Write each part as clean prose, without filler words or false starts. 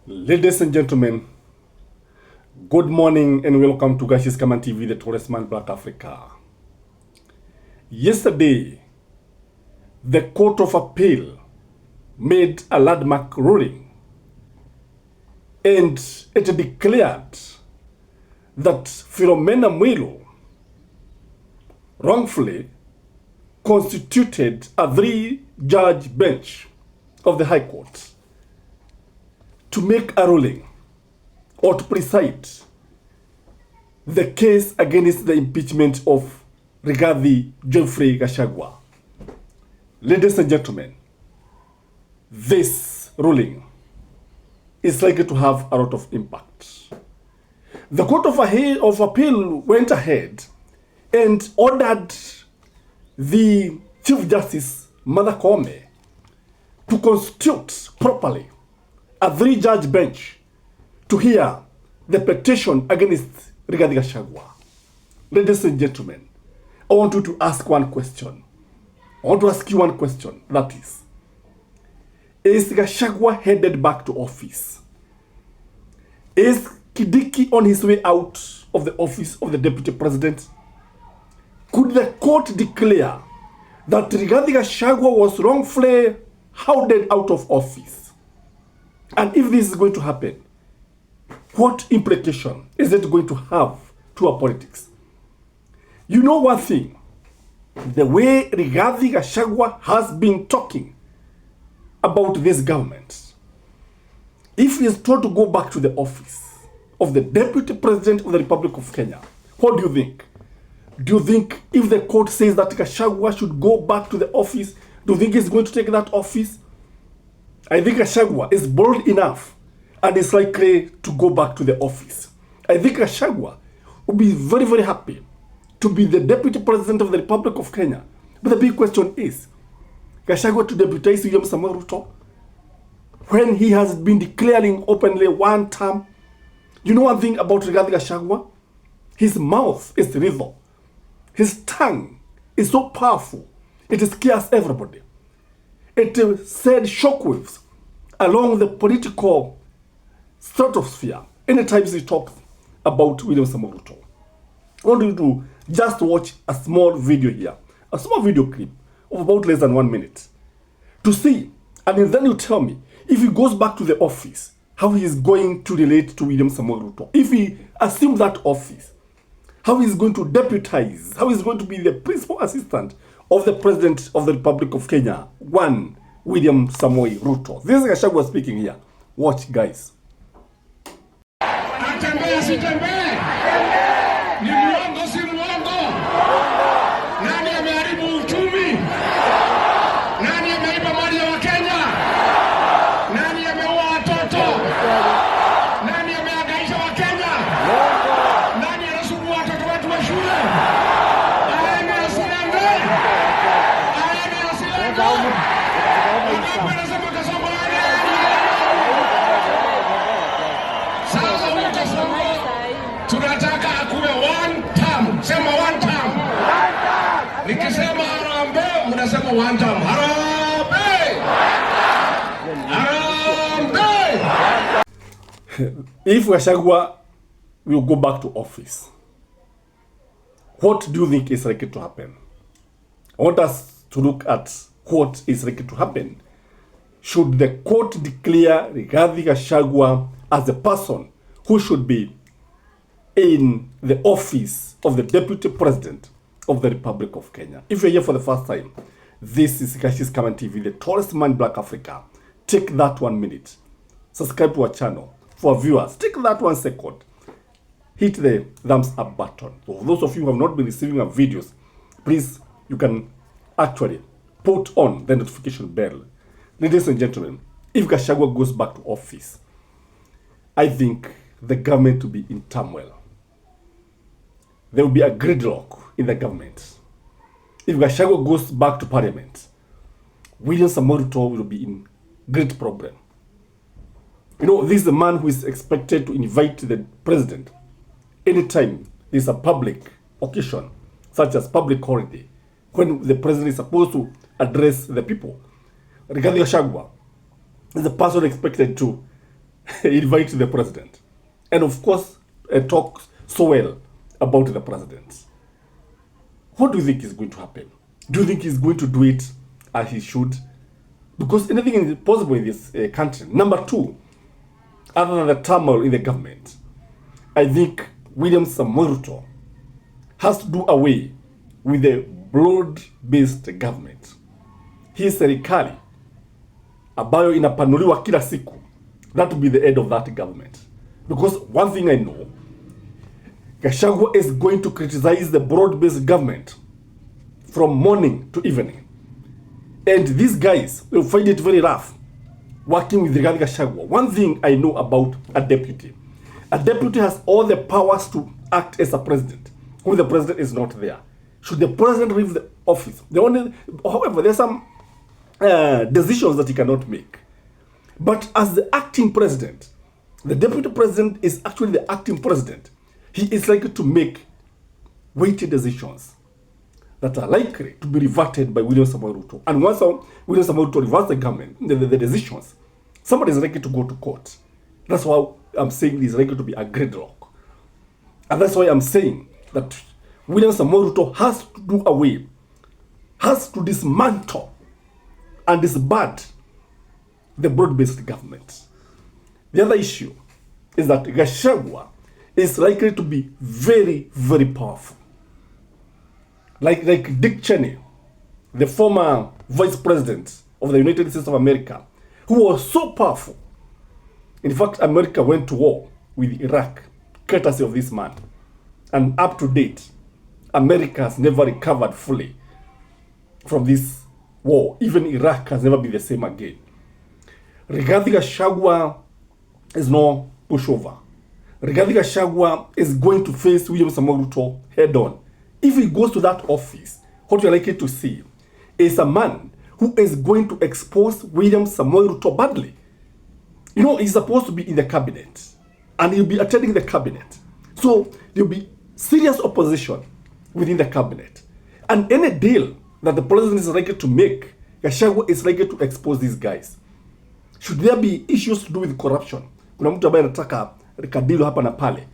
Ladies and gentlemen, good morning and welcome to Gachagua'S TV, the tallest man Black Africa. Yesterday, the Court of Appeal made a landmark ruling and it declared that Philomena Mwilu wrongfully constituted a 3-judge bench of the High Court to make a ruling or to preside the case against the impeachment of Rigathi Geoffrey Gashagua. Ladies and gentlemen, this ruling is likely to have a lot of impact. The Court of Appeal went ahead and ordered the Chief Justice, Martha Koome, to constitute properly a 3-judge bench to hear the petition against Rigathi Gashagua. Ladies and gentlemen, I want you to ask one question. I want to ask you one question, that is Gashagua headed back to office? Is Kidiki on his way out of the office of the Deputy President? Could the court declare that Rigathi Gashagua was wrongfully hounded out of office? And if this is going to happen, what implication is it going to have to our politics? You know one thing, the way Rigathi Gashagua has been talking about this government, if he is told to go back to the office of the Deputy President of the Republic of Kenya, what do you think? Do you think if the court says that Gashagua should go back to the office, do you think he's going to take that office? I think Gashagua is bold enough and is likely to go back to the office. I think Gashagua will be very, very happy to be the Deputy President of the Republic of Kenya. But the big question is, Gashagua to deputize William Samoei Ruto when he has been declaring openly one term? You know one thing about Rigathi Gashagua? His mouth is lethal. His tongue is so powerful, it scares everybody. It sends shockwaves along the political stratosphere anytime he talks about William Samoei Ruto. I want you to just watch a small video here, a small video clip of about less than 1 minute to see, and then you tell me if he goes back to the office, how he is going to relate to William Samoei Ruto. If he assumes that office, how he is going to deputize, how he is going to be the principal assistant of the President of the Republic of Kenya, one William Samoei Ruto. This is Gashagua speaking here. Watch, guys. Atembea sitembee. Ni muongo si muongo. Nani ameharibu uchumi? Nani ameiba mali ya Wakenya? Nani ameua watoto? Nani amehangaisha Wakenya? Nani anasumbua watoto wetu wa shule? Aende asiende. Aende asiende. Wanapenda kasongo yale. Sasa ukasongo tunataka akuwe one term. Sema one term. Nikisema harambee, unasema one term. Harambee! Harambee! If Gashagua will go back to office, what do you think is likely to happen? I want us to look at what is likely to happen should the court declare Rigathi Gashagua as the person who should be in the office of the Deputy President of the Republic of Kenya. If you're here for the first time, this is Gachagua'S TV, the tallest man in Black Africa. Take that 1 minute. Subscribe to our channel. For viewers, take that 1 second. Hit the thumbs up button. For those of you who have not been receiving our videos, please, you can actually put on the notification bell. Ladies and gentlemen, if Gashagua goes back to office, I think the government will be in turmoil. There will be a gridlock in the government. If Gashagua goes back to parliament, William Samoei Ruto will be in great problem. You know, this is the man who is expected to invite the president anytime there's a public occasion, such as public holiday, when the president is supposed to address the people. Rigathi Gashagua is the person expected to invite the president, and of course talk so well about the president. What do you think is going to happen? Do you think he's going to do it as he should? Because anything is possible in this country. Number two, other than the turmoil in the government, I think William Samoei Ruto has to do away with the broad-based government. Hii serikali ambayo inapanuliwa kila siku, that will be the end of that government. Because one thing I know, Gashagua is going to criticize the broad-based government from morning to evening. And these guys will find it very rough working with Rigathi Gachagua. One thing I know about a deputy has all the powers to act as a president when the president is not there. Should the president leave the office, however, there are some decisions that he cannot make. But as the acting president, the deputy president is actually the acting president. He is likely to make weighty decisions that are likely to be reverted by William Samoei Ruto. And once William Samoei Ruto reverts the government, the decisions, somebody is likely to go to court. That's why I'm saying there's likely to be a gridlock. And that's why I'm saying that William Samoei Ruto has to do away, has to dismantle and disband the broad-based government. The other issue is that Gashagua is likely to be very, very powerful. Like Dick Cheney, the former vice president of the United States of America, who was so powerful. In fact, America went to war with Iraq, courtesy of this man. And up to date, America has never recovered fully from this war. Even Iraq has never been the same again. Rigathi Gachagua is no pushover. Rigathi Gachagua is going to face William Samoei Ruto head on. If he goes to that office, what you're likely to see is a man who is going to expose William Samoei Ruto badly. You know, he's supposed to be in the cabinet, and he'll be attending the cabinet. So there'll be serious opposition within the cabinet. And any deal that the president is likely to make, Gachagua is likely to expose these guys. Should there be issues to do with corruption, kuna mtu ambaye anataka kadilo hapa na pale,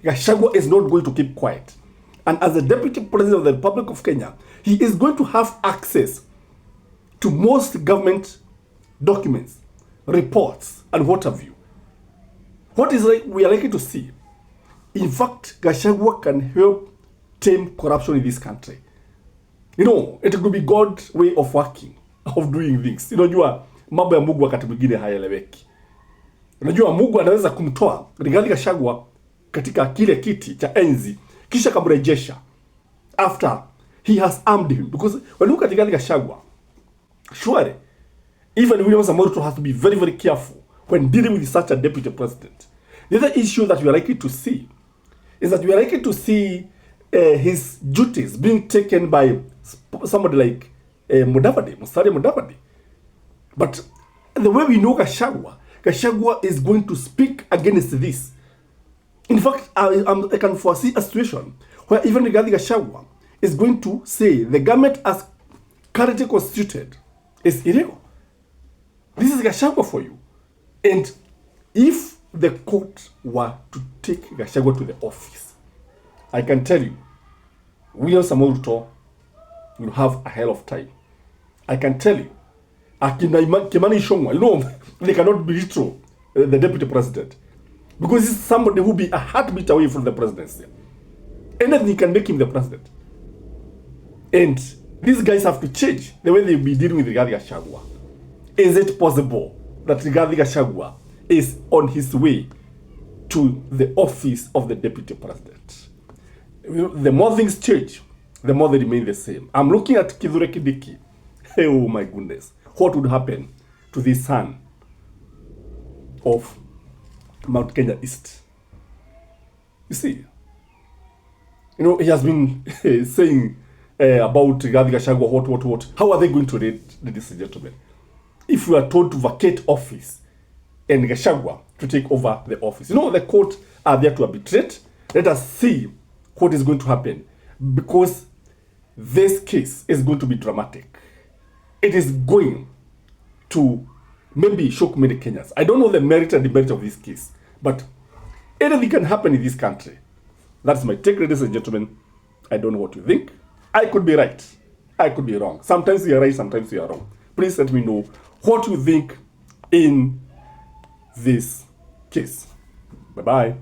Gachagua is not going to keep quiet. And as the deputy president of the Republic of Kenya, he is going to have access to most government documents, reports, and what have you. What is we are likely to see? In fact, Gachagua can help tame corruption in this country. You know, it could be God's way of working, of doing things. Unajua mambo ya Mungu wakati mwingine hayaeleweki. Unajua Mungu anaweza kumtoa Rigathi Gachagua katika kile kiti cha enzi kisha kamrejesha after he has armed him. Because when you look at Rigathi Gachagua, surely even William Samoei Ruto has to be very, very careful when dealing with such a deputy president. The other issue that we are likely to see is that we are likely to see his duties being taken by somebody like Musalia Mudavadi. But the way we know Gachagua is going to speak against this. In fact, I can foresee a situation where even Rigathi Gachagua is going to say the government as currently constituted is illegal. This is Gachagua for you. And if the court were to take Gachagua to the office, I can tell you, William Samoei Ruto will have a hell of time. I can tell you, Kimani Ichung'wah, you know, they cannot belittle the deputy president. Because he's somebody who will be a heartbeat away from the presidency. Anything can make him the president. And these guys have to change the way they'll be dealing with Rigathi Gachagua. Is it possible that Rigathi Gachagua is on his way to the office of the deputy president? The more things change, the more they remain the same. I'm looking at Kithure Kindiki. Oh my goodness. What would happen to this son of Mount Kenya East? You see, you know, he has been saying about Rigathi Gachagua, what. How are they going to rate this gentleman? If we are told to vacate office and Gachagua to take over the office. You know, the court are there to arbitrate. Let us see what is going to happen, because this case is going to be dramatic. It is going to maybe shock many Kenyans. I don't know the merit and demerit of this case, but anything can happen in this country. That's my take, ladies and gentlemen. I don't know what you think. I could be right. I could be wrong. Sometimes we are right, sometimes we are wrong. Please let me know what you think in this case. Bye-bye.